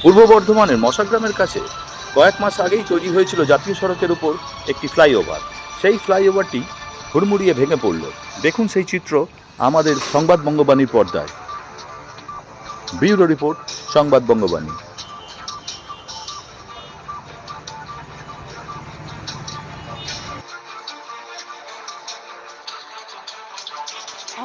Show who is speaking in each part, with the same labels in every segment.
Speaker 1: পূর্ব বর্ধমানের মশাগ্রামের কাছে কয়েক মাস আগেই তৈরি হয়েছিল জাতীয় সড়কের উপর একটি ফ্লাইওভার। সেই ফ্লাইওভারটি হুড়মুড়িয়ে ভেঙে পড়ল। দেখুন সেই চিত্র আমাদের সংবাদ বঙ্গবাণীর পর্দায়। ব্যুরো রিপোর্ট, সংবাদ বঙ্গবাণী।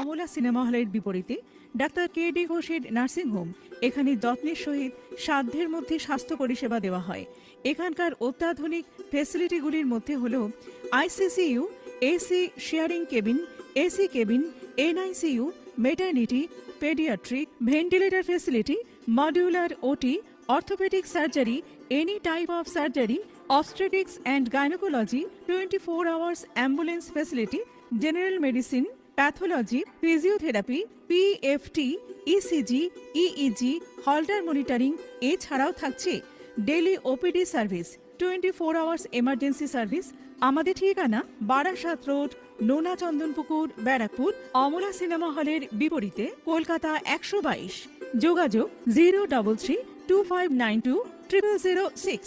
Speaker 2: অমলা সিনেমা হলের বিপরীতে ডাক্তার কে.ডি. ঘোষের নার্সিংহোম। এখানে যত্নের সহিত সাধ্যের মধ্যে স্বাস্থ্য পরিষেবা দেওয়া হয়। এখানকার অত্যাধুনিক ফেসিলিটিগুলির মধ্যে হল ICCU, AC sharing cabin, AC cabin, NICU, maternity, paediatric, ventilator facility, modular OT, orthopaedic surgery, any type of surgery, obstetrics and gynecology, 24 hours ambulance facility, general medicine, pathology, physiotherapy, PFT, ECG, EEG, Holter monitoring. এছাড়াও থাকছে daily OPD service, 24 hours emergency service. আমাদের ঠিকানা Barasat road, নোনা Chandanpukur, Barrackpore. Amala cinema হলের বিপরীতে, কলকাতা 122। যোগাযোগ 03325920006।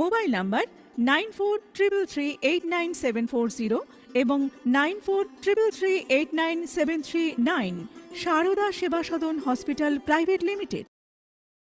Speaker 2: Mobile number 9433389740 এবং 9433389739। সারদা সেবা সদন হসপিটাল প্রাইভেট লিমিটেড।